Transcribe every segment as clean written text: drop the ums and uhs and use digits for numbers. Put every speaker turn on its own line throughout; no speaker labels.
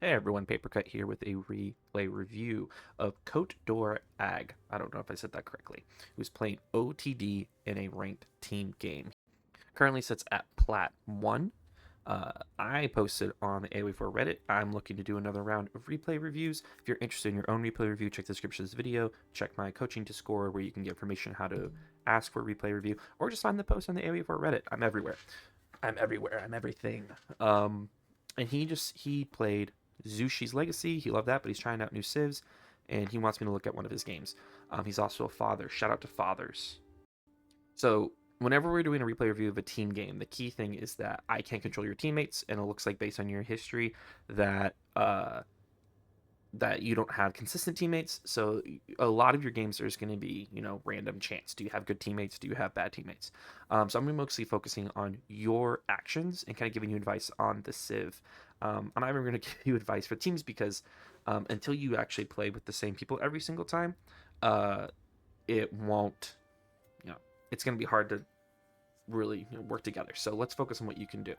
Hey everyone, Papercut here with a replay review of Cote d'Or Ag. I don't know if I said that correctly. Who's playing OTD in a ranked team game. Currently sits at Plat 1. I posted on the AOE4 Reddit. I'm looking to do another round of replay reviews. If you're interested in your own replay review, check the description of this video. Check my coaching Discord where you can get information on how to ask for a replay review, or just find the post on the AOE4 Reddit. I'm everywhere. I'm everywhere. I'm everything. And he played Zushi's Legacy. He loved that, but he's trying out new civs, and he wants me to look at one of his games. He's also a father. Shout out to fathers. So whenever we're doing a replay review of a team game, the key thing is that I can't control your teammates, and it looks like based on your history that that you don't have consistent teammates. So a lot of your games there's going to be, random chance. Do you have good teammates? Do you have bad teammates? So I'm mostly focusing on your actions and kind of giving you advice on the civ. I'm not even going to give you advice for teams because until you actually play with the same people every single time, it won't, it's going to be hard to really work together. So let's focus on what you can do.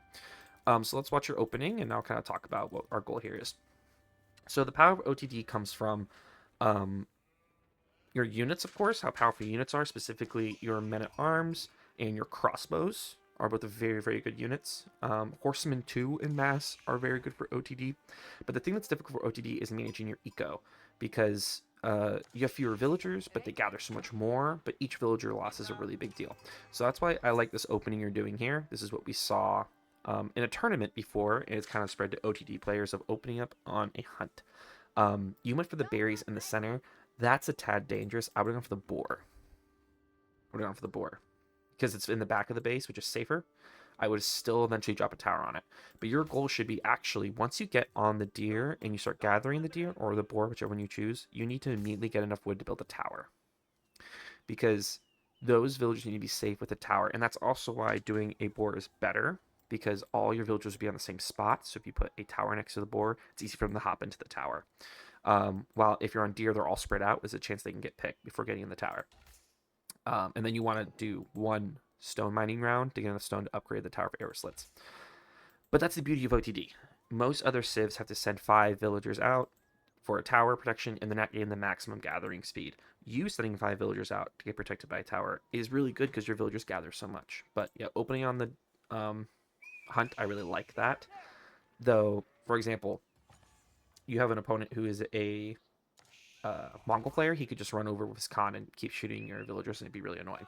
So let's watch your opening and I'll kind of talk about what our goal here is. So the power of OTD comes from your units, of course, how powerful units are, specifically your men-at-arms and your crossbows are both very, very good units. Horsemen 2 in mass are very good for OTD. But the thing that's difficult for OTD is managing your eco, because you have fewer villagers, but they gather so much more, but each villager loss is a really big deal. So that's why I like this opening you're doing here. This is what we saw in a tournament before, and it's kind of spread to OTD players of opening up on a hunt. You went for the berries in the center. That's a tad dangerous. I would have gone for the boar. I would have gone for the boar because it's in the back of the base, which is safer. I would still eventually drop a tower on it. But your goal should be actually, once you get on the deer and you start gathering the deer or the boar, whichever one you choose, you need to immediately get enough wood to build a tower. Because those villagers need to be safe with a tower. And that's also why doing a boar is better, because all your villagers will be on the same spot. So if you put a tower next to the boar, it's easy for them to hop into the tower. While if you're on deer, they're all spread out. There's a chance they can get picked before getting in the tower. And then you want to do one stone mining round to get enough stone to upgrade the tower for arrow slits. But that's the beauty of OTD. Most other civs have to send 5 villagers out for a tower protection and then not getting the maximum gathering speed. You sending 5 villagers out to get protected by a tower is really good because your villagers gather so much. But yeah, opening on the hunt, I really like that. Though, for example, you have an opponent who is a Mongol player, he could just run over with his Khan and keep shooting your villagers, and it'd be really annoying.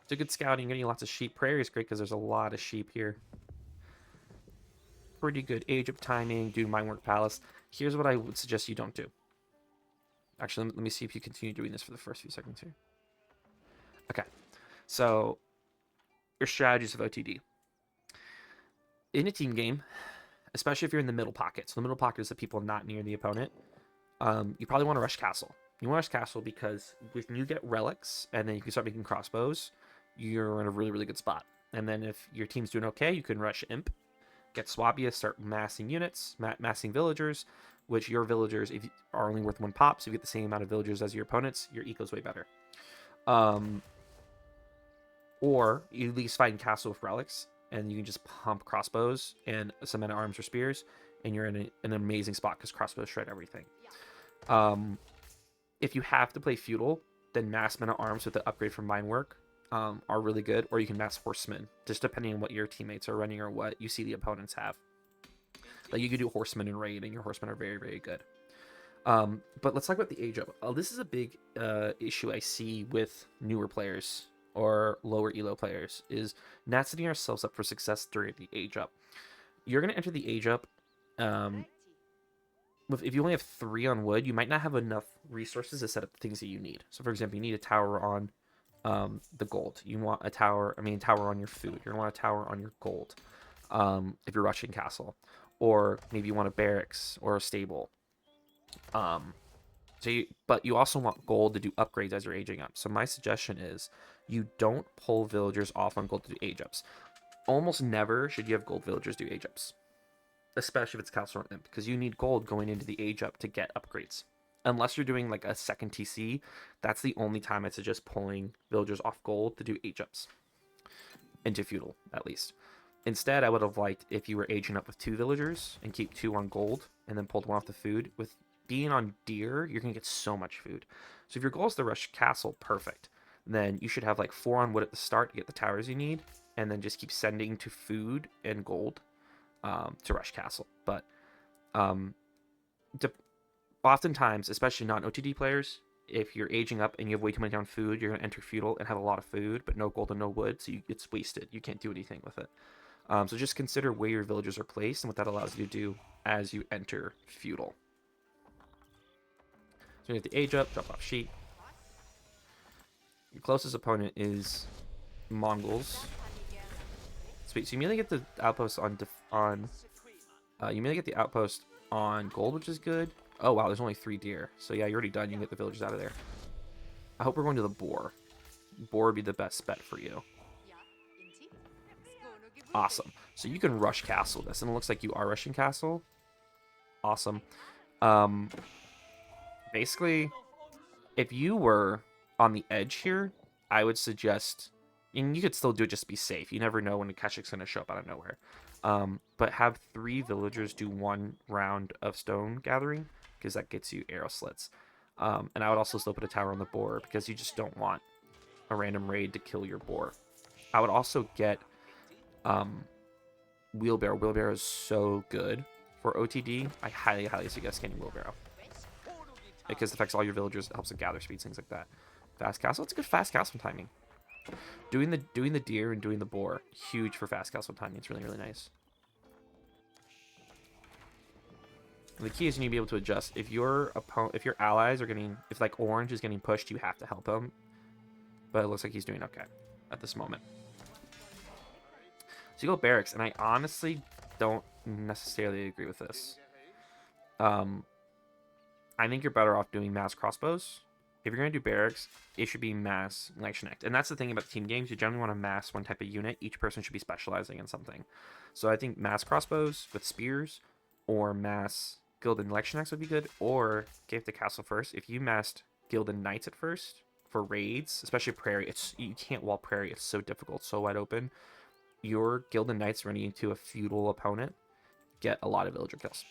It's a good scouting, getting lots of sheep. Prairie is great because there's a lot of sheep here. Pretty good age of timing, do Minework Palace. Here's what I would suggest you don't do. Actually, let me see if you continue doing this for the first few seconds here. Okay, so your strategies of OTD. In a team game, especially if you're in the middle pocket, so the middle pocket is the people not near the opponent, you probably want to rush castle. You want to rush castle because when you get relics and then you can start making crossbows, you're in a really, really good spot. And then if your team's doing okay, you can rush imp, get Swabia, start massing units, massing villagers, which your villagers if are only worth 1 pop, so you get the same amount of villagers as your opponents, your eco's way better. Or you at least fight in castle with relics, and you can just pump crossbows and some men-at-arms or spears, and you're in an amazing spot because crossbows shred everything. If you have to play feudal, then mass men-at-arms with the upgrade from Minework are really good, or you can mass horsemen, just depending on what your teammates are running or what you see the opponents have. Like you could do horsemen in raid, and your horsemen are very, very good. But let's talk about the age up. This is a big issue I see with newer players or lower elo players, is not setting ourselves up for success during the age up. You're going to enter the age up if you only have 3 on wood, you might not have enough resources to set up the things that you need. So for example, you need a tower on the gold. You want a tower on your food. You want a tower on your gold if you're rushing castle. Or maybe you want a barracks or a stable. But you also want gold to do upgrades as you're aging up. So my suggestion is you don't pull villagers off on gold to do age ups. Almost never should you have gold villagers do age ups, especially if it's castle or imp, because you need gold going into the age up to get upgrades. Unless you're doing like a second TC, that's the only time I suggest pulling villagers off gold to do age ups. into feudal, at least. Instead, I would have liked if you were aging up with 2 villagers and keep 2 on gold and then pulled 1 off the food. With being on deer, you're going to get so much food. So if your goal is to rush castle, perfect. Then you should have like 4 on wood at the start to get the towers you need, and then just keep sending to food and gold to rush castle. But um, oftentimes, especially non-OTD players, if you're aging up and you have way too many down food, you're going to enter feudal and have a lot of food, but no gold and no wood, so it's wasted. You can't do anything with it. So just consider where your villagers are placed and what that allows you to do as you enter feudal. So you have the age up, drop off sheep. Your closest opponent is Mongols. Sweet. So you mainly get the outpost you mainly get the outpost on gold, which is good. Oh wow, there's only 3 deer. So yeah, you're already done. You can get the villagers out of there. I hope we're going to the boar. Boar would be the best bet for you. Awesome. So you can rush castle this, and it looks like you are rushing castle. Awesome. Basically, if you were on the edge here, I would suggest, and you could still do it just to be safe. You never know when a Keshik's going to show up out of nowhere. But have 3 villagers do 1 round of stone gathering, because that gets you arrow slits. And I would also still put a tower on the boar, because you just don't want a random raid to kill your boar. I would also get wheelbarrow. Wheelbarrow is so good for OTD. I highly, highly suggest getting wheelbarrow, because it affects all your villagers. It helps with gather speeds, things like that. Fast castle. It's a good fast castle timing. Doing the deer and doing the boar, huge for fast castle timing. It's really, really nice. And the key is you need to be able to adjust. If your allies are getting, if like orange is getting pushed, you have to help him. But it looks like he's doing okay at this moment. So you go barracks, and I honestly don't necessarily agree with this. I think you're better off doing mass crossbows. If you're going to do barracks, it should be mass Leichtschnecht. And that's the thing about team games. You generally want to mass one type of unit. Each person should be specializing in something. So I think mass crossbows with spears or mass Gilded Leichtschnechts would be good. Or gave the castle first. If you massed Gilded Knights at first for raids, especially Prairie, you can't wall Prairie. It's so difficult, so wide open. Your Gilded Knights running into a feudal opponent get a lot of villager kills.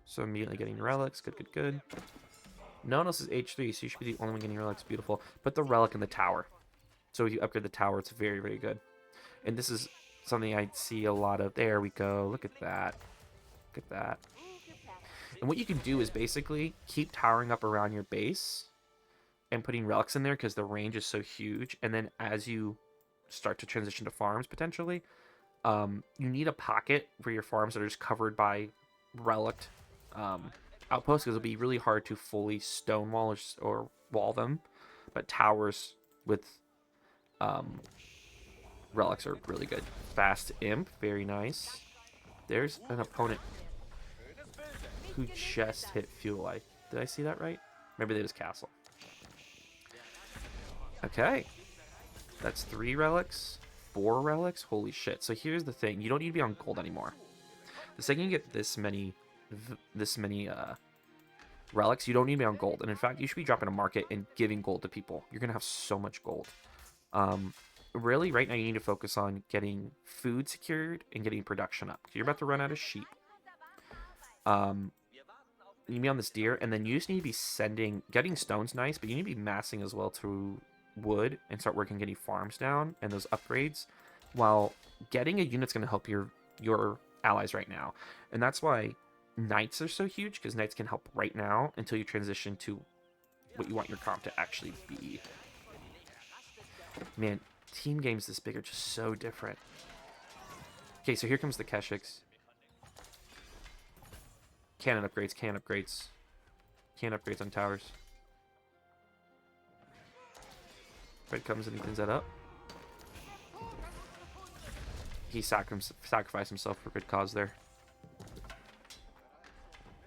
So immediately getting relics. Good, good, good. No one else is H3, so you should be the only one getting relics. Beautiful. Put the relic in the tower. So if you upgrade the tower, it's very, very good. And this is something I see a lot of. There we go. Look at that. Look at that. And what you can do is basically keep towering up around your base and putting relics in there, because the range is so huge. And then as you start to transition to farms, potentially, you need a pocket where your farms are just covered by relic outposts, because it'll be really hard to fully stonewall or wall them. But towers with relics are really good. Fast imp, very nice. There's an opponent who just hit fuel. Did I see that right? Maybe they just castle. Okay, that's 3 relics, 4 relics. Holy shit! So here's the thing: you don't need to be on gold anymore. The second you get this many relics, you don't need to be on gold. And in fact, you should be dropping a market and giving gold to people. You're gonna have so much gold. Really, right now you need to focus on getting food secured and getting production up. You're about to run out of sheep. You need to be on this deer, and then you just need to be getting stones nice, but you need to be massing as well through wood and start working getting farms down and those upgrades, while getting a unit's going to help your allies right now. And that's why knights are so huge, because knights can help right now until you transition to what you want your comp to actually be. Man, team games this big are just so different. Okay, so here comes the Keshiks. Cannon upgrades, cannon upgrades. Cannon upgrades on towers. Red comes and he cleans that up. He sacrificed himself for good cause there.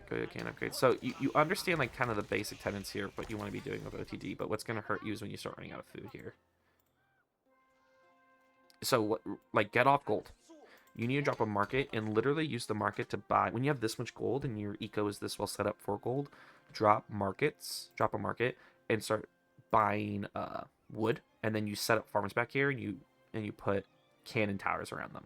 Go to cannon upgrades. So you understand like kind of the basic tenets here, what you want to be doing with OTD, but what's going to hurt you is when you start running out of food here. So what, like, get off gold. You need to drop a market and literally use the market to buy. When you have this much gold and your eco is this well set up for gold, drop a market and start buying wood, and then you set up farms back here, and you put cannon towers around them.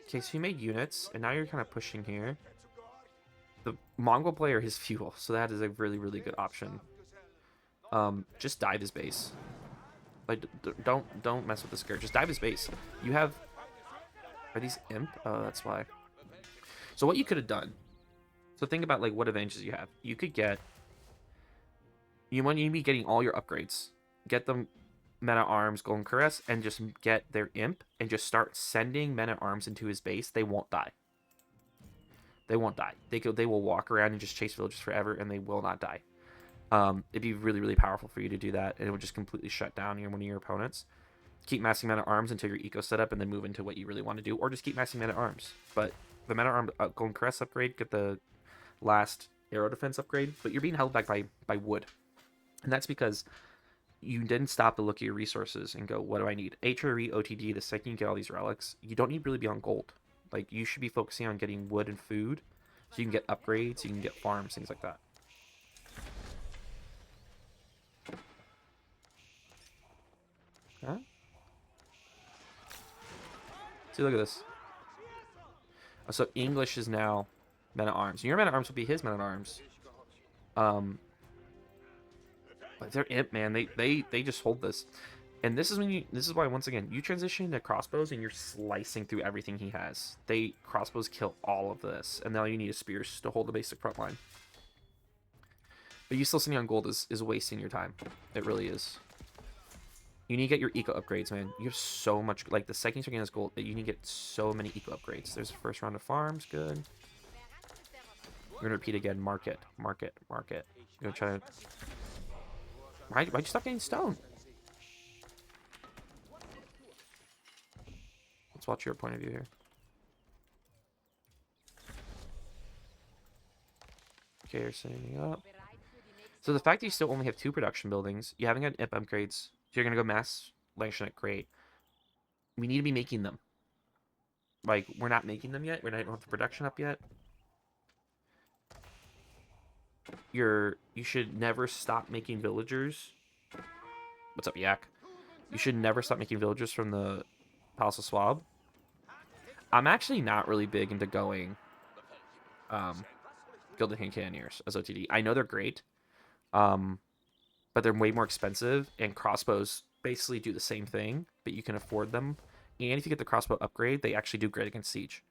Okay, so you made units, and now you're kind of pushing here. The Mongol player has fuel, so that is a really, really good option. Just dive his base. Like, don't mess with the skirt. Just dive his base. You have... Are these imp? Oh, that's why. So what you could have done... So think about, like, what advantages you have. You could get... You want to be getting all your upgrades. Get them men-at-arms, golden caress, and just get their imp, and just start sending men-at-arms into his base. They won't die. They won't die. They will walk around and just chase villagers forever, and they will not die. It'd be really, really powerful for you to do that, and it would just completely shut down one of your opponents. Keep massing men-at-arms until your eco set up, and then move into what you really want to do, or just keep massing men-at-arms. But the men-at-arms golden caress upgrade, get the last arrow defense upgrade, but you're being held back by wood. And that's because you didn't stop to look at your resources and go, what do I need? HRE, OTD, the second you get all these relics, you don't need to really be on gold. Like, you should be focusing on getting wood and food, so you can get upgrades, you can get farms, things like that. Huh? See, look at this. Oh, so English is now men-at-arms. Your men-at-arms will be his men-at-arms. But they're imp, man. They just hold this. And this is why, once again, you transition to crossbows and you're slicing through everything he has. Crossbows kill all of this, and now you need a spears to hold the basic front line. But you still sitting on gold is wasting your time. It really is. You need to get your eco upgrades, man. You have so much, like, the second you're getting this gold, you need to get so many eco upgrades. There's the first round of farms, good. We're gonna repeat again, market. You're gonna try to... Why'd you stop getting stone? Let's watch your point of view here. Okay, you're setting up. So the fact that you still only have 2 production buildings, you haven't got imp upgrades, so you're gonna go mass Langshanite, great. We need to be making them. Like, we're not making them yet. We don't have the production up yet. You should never stop making villagers. What's up, Yak? You should never stop making villagers from the Palace of Swab. I'm actually not really big into going Gilded Hand Cannoneers as OTD. I know they're great, but they're way more expensive, and crossbows basically do the same thing, but you can afford them. And if you get the crossbow upgrade, they actually do great against siege.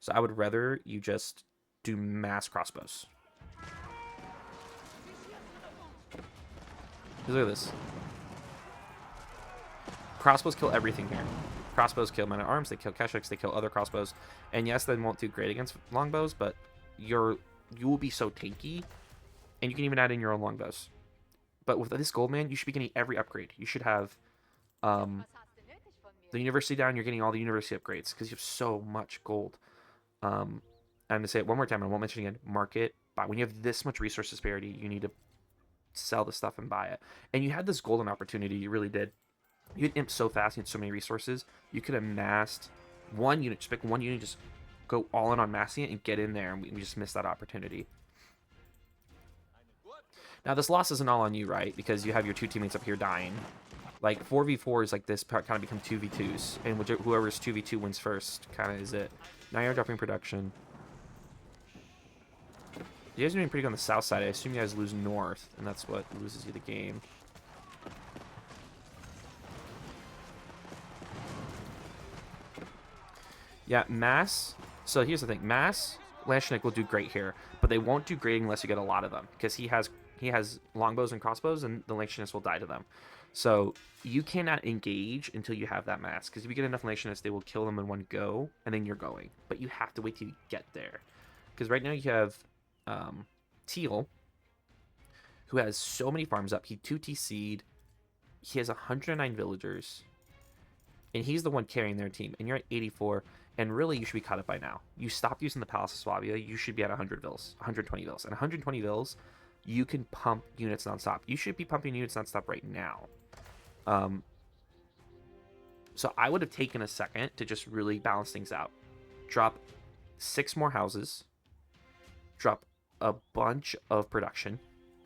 So I would rather you just do mass crossbows. Look at this. Crossbows kill everything here. Crossbows kill men-at-arms, they kill Keshiks, they kill other crossbows. And yes, they won't do great against longbows, but you will be so tanky, and you can even add in your own longbows. But with this gold, man, you should be getting every upgrade. You should have the university down, you're getting all the university upgrades, because you have so much gold. I'm going to say it one more time, and I won't mention it again. Market, buy. When you have this much resource disparity, you need to sell the stuff and buy it. And you had this golden opportunity, you really did. You had imp so fast, you had so many resources, you could have massed one unit, just pick one unit, just go all in on massing it and get in there, and we just missed that opportunity. Now, this loss isn't all on you, right? Because you have your 2 teammates up here dying. Like, 4v4s like this kind of become 2v2s, and whoever's 2v2 wins first kind of is it. Now you're dropping production. You guys are doing pretty good on the south side. I assume you guys lose north, and that's what loses you the game. Yeah, mass. So here's the thing. Mass, Lashnik will do great here, but they won't do great unless you get a lot of them, because he has longbows and crossbows, and the Lashniks will die to them. So you cannot engage until you have that mass, because if you get enough Lashniks, they will kill them in one go, and then you're going. But you have to wait till you get there, because right now you have Teal, who has so many farms up. He 2TC'd. He has 109 villagers, and he's the one carrying their team, and you're at 84. And really, you should be caught up by now. You stopped using the Palace of Swabia, you should be at 100 vils, 120 vils. And 120 vils, you can pump units nonstop. You should be pumping units nonstop right now. So I would have taken a second to just really balance things out. Drop 6 more houses. Drop a bunch of production.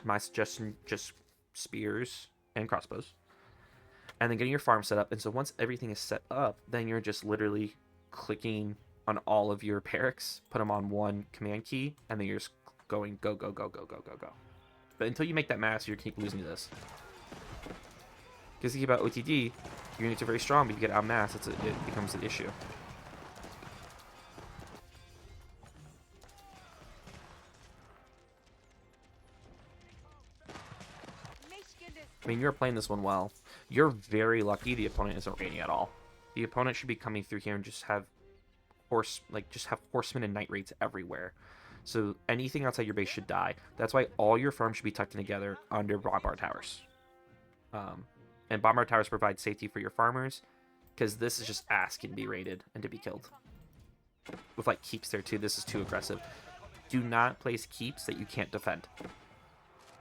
My suggestion, just spears and crossbows. And then getting your farm set up. And so once everything is set up, then you're just literally clicking on all of your barracks, put them on one command key, and then you're just going go, go, go, go, go, go, go. But until you make that mass, you keep losing to this. Because thinking about OTD, your units are very strong, but you get outmassed, it becomes an issue. I mean, you're playing this one well. You're very lucky the opponent isn't raiding at all. The opponent should be coming through here and just have horsemen and knight raids everywhere. So anything outside your base should die. That's why all your farms should be tucked in together under bombard towers. And bombard towers provide safety for your farmers, because this is just asking to be raided and to be killed. With like keeps there too, this is too aggressive. Do not place keeps that you can't defend.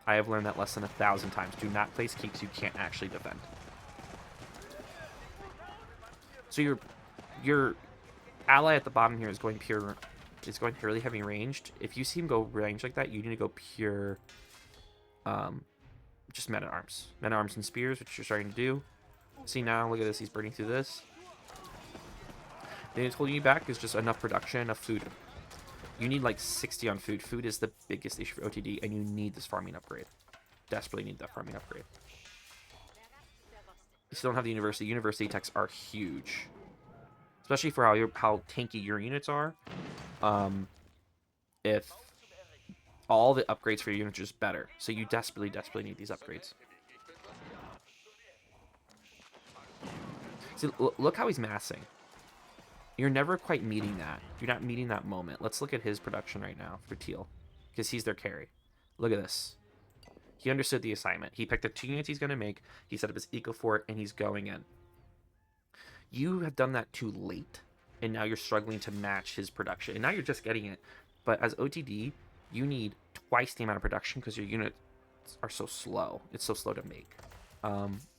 I have learned that lesson 1,000 times. Do not place keeps you can't actually defend. So your ally at the bottom here is going purely heavy ranged. If you see him go range like that, you need to go pure just men-at-arms. Men-at-arms and spears, which you're starting to do. See now, look at this, he's burning through this. The thing that's holding you back is just enough production, enough food. You need like 60 on food. Food is the biggest issue for OTD, and you need this farming upgrade. Desperately need that farming upgrade. You still don't have the university. University techs are huge, especially for how tanky your units are. If all the upgrades for your units are just better, so you desperately need these upgrades. See, look how he's massing. You're never quite meeting that. You're not meeting that moment. Let's look at his production right now for Teal, because he's their carry. Look at this. He understood the assignment. He picked the 2 units he's going to make. He set up his eco fort, and he's going in. You have done that too late, and now you're struggling to match his production. And now you're just getting it. But as OTD, you need twice the amount of production because your units are so slow. It's so slow to make.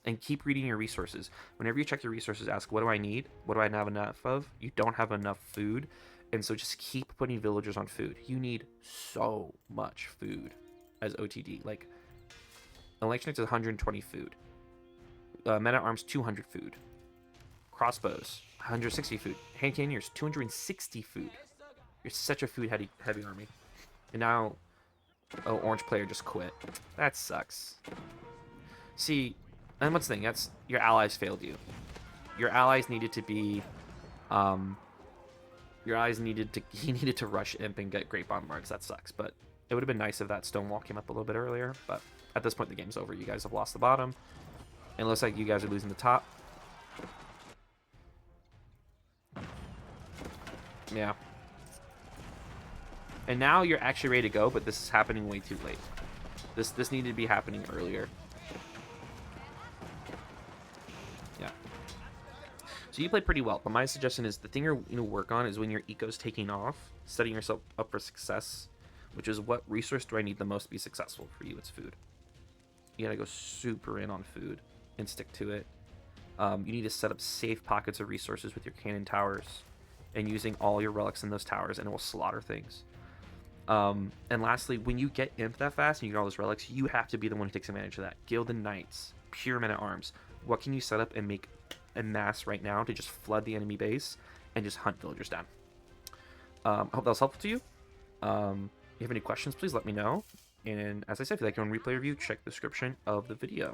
And keep reading your resources. Whenever you check your resources, ask, what do I need? What do I not have enough of? You don't have enough food. And so just keep putting villagers on food. You need so much food as OTD. Like, Election Knights is 120 food. Men-at-Arms, 200 food. Crossbows, 160 food. Hand Cannoneers, 260 food. You're such a food heavy army. And now, oh, orange player just quit. That sucks. See, and what's the thing? That's your allies failed you. Your allies needed to be, he needed to rush Imp and get great bombards. That sucks, but it would have been nice if that stone wall came up a little bit earlier. But at this point, the game's over. You guys have lost the bottom, and it looks like you guys are losing the top. Yeah. And now you're actually ready to go, but this is happening way too late. This needed to be happening earlier. Yeah. So you played pretty well, but my suggestion is the thing you're going to work on is when your eco's taking off, setting yourself up for success, which is what resource do I need the most to be successful for you? It's food. You gotta go super in on food and stick to it. You need to set up safe pockets of resources with your cannon towers and using all your relics in those towers, and it will slaughter things. And lastly, when you get Imp that fast and you get all those relics, you have to be the one who takes advantage of that. Gilded Knights, pure men-at-arms. What can you set up and make en masse right now to just flood the enemy base and just hunt villagers down? I hope that was helpful to you. If you have any questions, please let me know. And as I said, if you like your own replay review, check the description of the video.